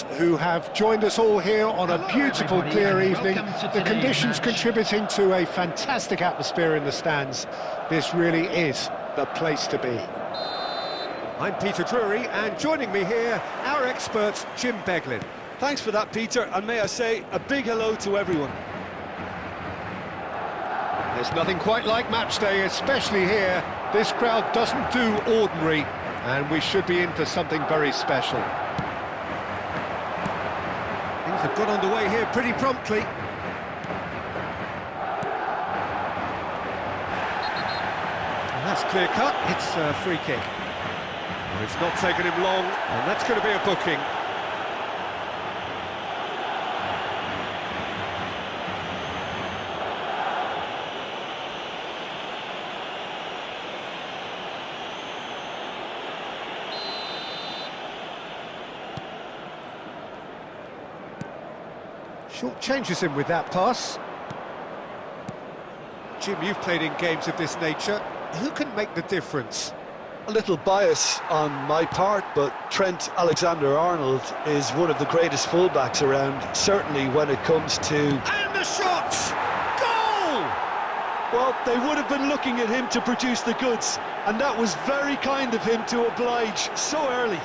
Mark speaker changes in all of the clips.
Speaker 1: fans who have joined us all here on a beautiful, clear evening. The conditions contributing to a fantastic atmosphere in the stands. This really is the place to be. I'm Peter Drury, and joining me here, our expert, Jim Beglin.
Speaker 2: Thanks for that, Peter, and may I say a big hello to everyone.
Speaker 1: There's nothing quite like match day, especially here. This crowd doesn't do ordinary, and we should be in for something very special. Things have got underway here pretty promptly. And that's clear cut, it's a free kick. Well, it's not taken him long, and that's going to be a booking. Short changes him with that pass. Jim, you've played in games of this nature. Who can make the difference?
Speaker 2: A little bias on my part, but Trent Alexander-Arnold is one of the greatest fullbacks around, certainly when it comes to...
Speaker 1: And the shot! Goal!
Speaker 2: Well, they would have been looking at him to produce the goods, and that was very kind of him to oblige so early.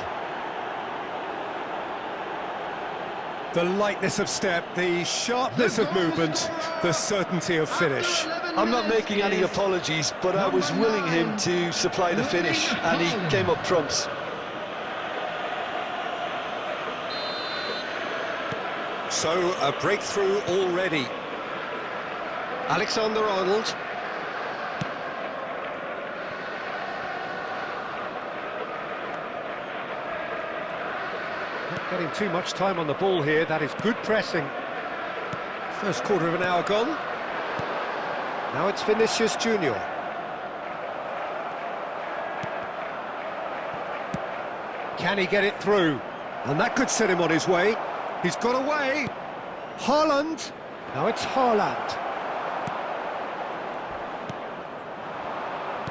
Speaker 1: The lightness of step, the sharpness of movement, the certainty of finish.
Speaker 2: I'm not making any apologies, but I was willing him to supply the finish, and he came up trumps.
Speaker 1: So, a breakthrough already. Alexander-Arnold. Not getting too much time on the ball here, that is good pressing. First quarter of an hour gone. Now it's Vinicius Junior. Can he get it through? And that could set him on his way. He's got away. Haaland. Now it's Haaland.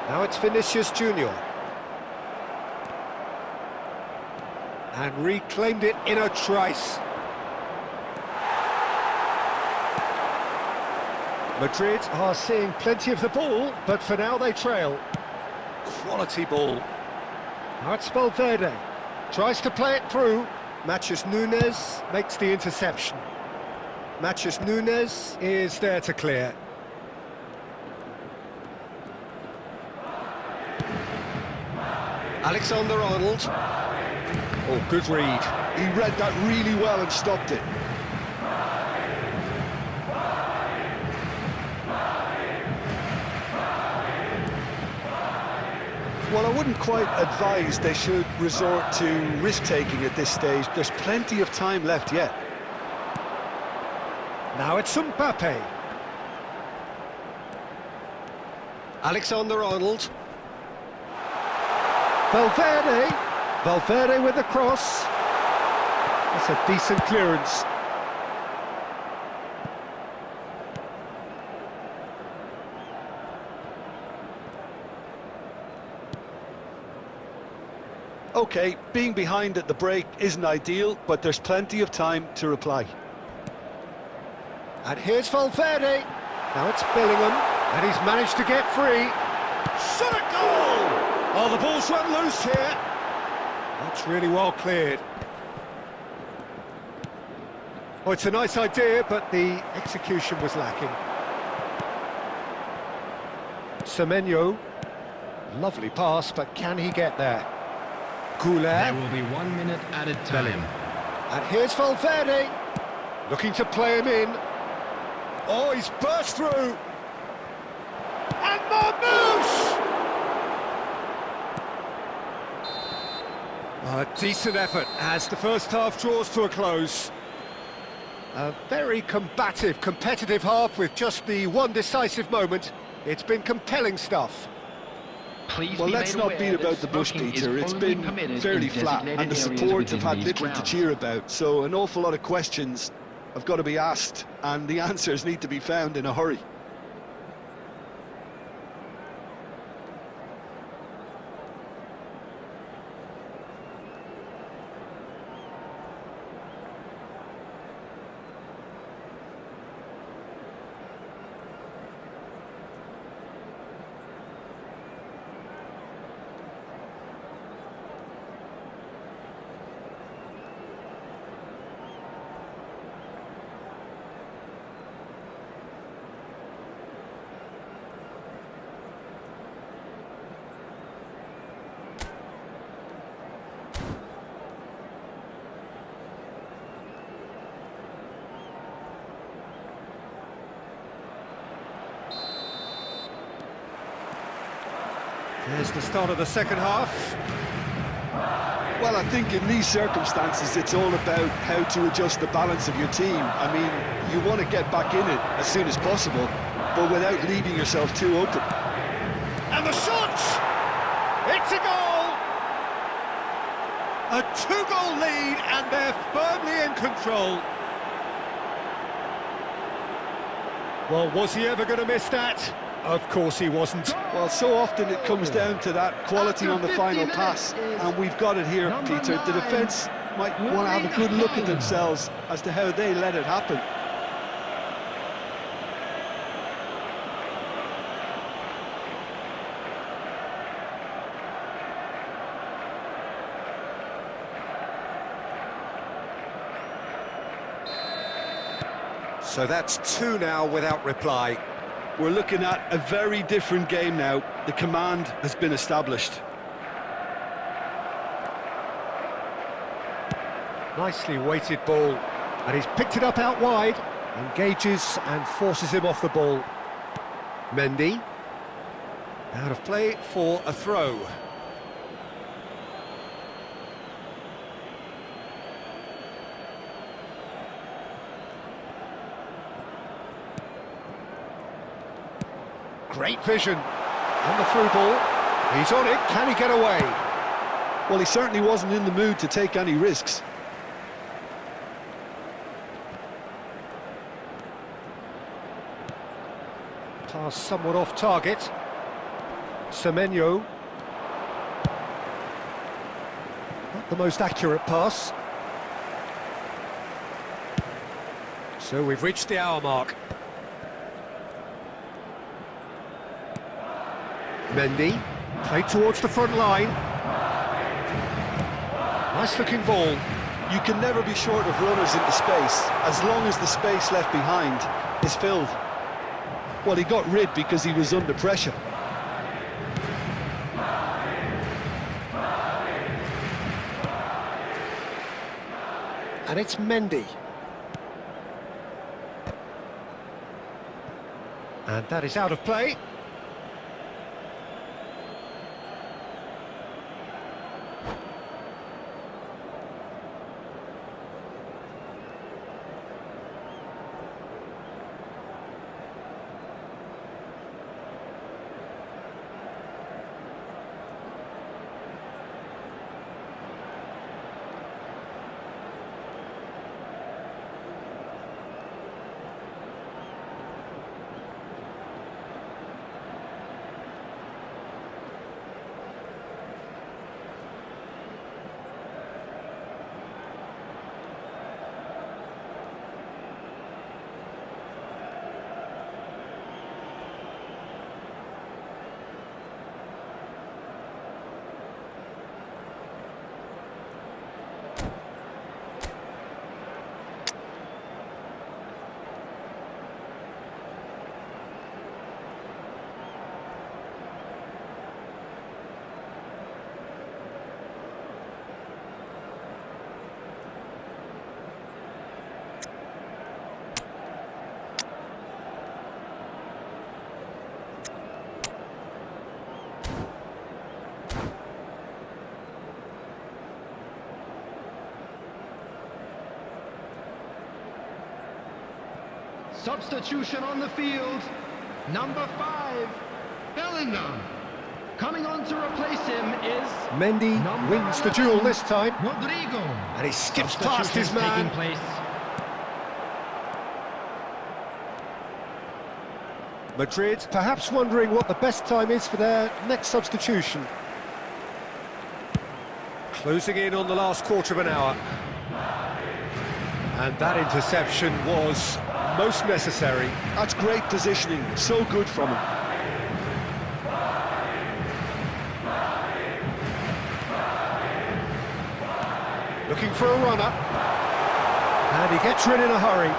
Speaker 1: Now it's Vinicius Junior. And reclaimed it in a trice. Madrid are seeing plenty of the ball, but for now they trail. Quality ball. Now it's Valverde. Tries to play it through. Matheus Nunes makes the interception. Matheus Nunes is there to clear. Alexander-Arnold. Oh, good read.
Speaker 2: He read that really well and stopped it. Well, I wouldn't quite advise they should resort to risk-taking at this stage. There's plenty of time left yet.
Speaker 1: Now it's Mbappe. Alexander-Arnold. Valverde. Valverde with the cross. That's a decent clearance.
Speaker 2: OK, being behind at the break isn't ideal, but there's plenty of time to reply.
Speaker 1: And here's Valverde. Now it's Bellingham, and he's managed to get free. Shot a goal! Oh, the ball's run loose here. That's really well cleared. Oh, it's a nice idea, but the execution was lacking. Semenyo. Lovely pass, but can he get there? Goulet.
Speaker 3: There will be 1 minute added time.
Speaker 1: And here's Valverde. Looking to play him in. Oh, he's burst through. And Marmouche! A decent effort as the first half draws to a close. A very combative, competitive half with just the one decisive moment. It's been compelling stuff.
Speaker 2: Well, let's not beat about the bush, Peter. It's been fairly flat, and the support have had little to cheer about, so an awful lot of questions have got to be asked, and the answers need to be found in a hurry.
Speaker 1: There's the start of the second half.
Speaker 2: Well, I think in these circumstances, it's all about how to adjust the balance of your team. I mean, you want to get back in it as soon as possible, but without leaving yourself too open.
Speaker 1: And the shot! It's a goal! A two-goal lead, and they're firmly in control. Well, was he ever going to miss that? Of course he wasn't.
Speaker 2: Well, so often it comes down to that quality on the final pass, and we've got it here, Peter. The defence might want to have a good look at themselves as to how they let it happen.
Speaker 1: So that's two now without reply.
Speaker 2: We're looking at a very different game now. The command has been established.
Speaker 1: Nicely weighted ball, and he's picked it up out wide, engages and forces him off the ball. Mendy, out of play for a throw. Great vision, and the through ball. He's on it, can he get away?
Speaker 2: Well, he certainly wasn't in the mood to take any risks.
Speaker 1: Pass somewhat off target. Semenyo. Not the most accurate pass. So we've reached the hour mark. Mendy, played towards the front line. Nice looking ball.
Speaker 2: You can never be short of runners into space, as long as the space left behind is filled. Well, he got rid because he was under pressure.
Speaker 1: And it's Mendy. And that is out of play.
Speaker 3: Substitution on the field. Number 5, Bellingham. Coming on to replace him is...
Speaker 1: Mendy wins the duel this time.
Speaker 3: Rodrigo.
Speaker 1: And he skips past his man. Madrid perhaps wondering what the best time is for their next substitution. Closing in on the last quarter of an hour. And that interception was most necessary.
Speaker 2: That's great positioning, so good from him.
Speaker 1: Looking for a runner. And he gets rid in a hurry.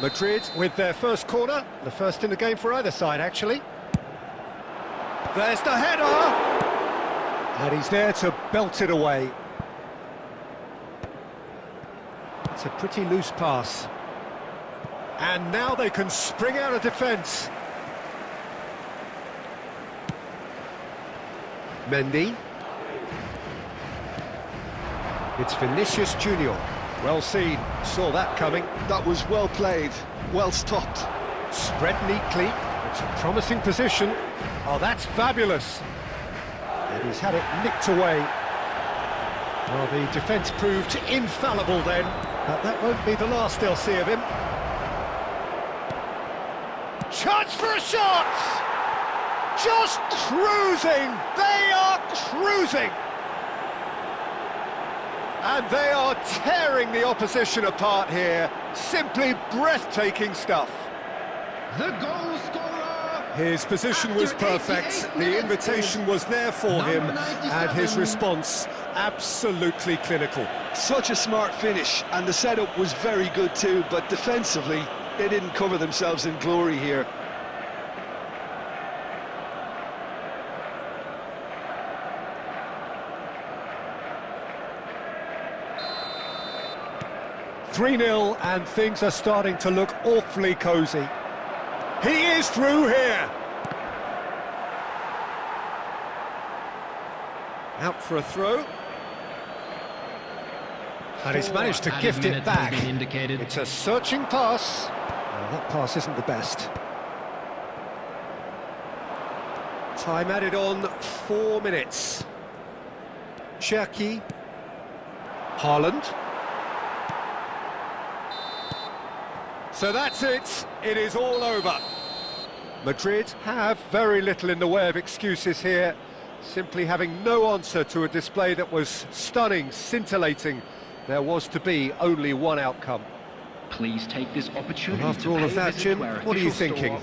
Speaker 1: Madrid with their first corner, the first in the game for either side, actually. There's the header! And he's there to belt it away. It's a pretty loose pass. And now they can spring out of defence. Mendy. It's Vinicius Junior. Well seen, saw that coming.
Speaker 2: That was well played, well stopped.
Speaker 1: Spread neatly, it's a promising position. Oh, that's fabulous. And he's had it nicked away. Well, the defence proved infallible then, but that won't be the last they'll see of him. Chance for a shot! Just cruising! They are cruising! And they are tearing the opposition apart here. Simply breathtaking stuff.
Speaker 3: The goal scorer!
Speaker 1: His position was perfect, the invitation was there for him, and his response absolutely clinical.
Speaker 2: Such a smart finish, and the setup was very good too, but defensively, they didn't cover themselves in glory here.
Speaker 1: "3-0, and things are starting to look awfully cosy. He is through here. Out for a throw. And he's managed to gift it back. It's a searching pass. Well, that pass isn't the best. Time added on 4 minutes. Cherki. Haaland. So that's it. It is all over. Madrid have very little in the way of excuses here, simply having no answer to a display that was stunning, scintillating. There was to be only one outcome.
Speaker 4: Please take this opportunity.
Speaker 1: After all of that, Jim, what are you thinking?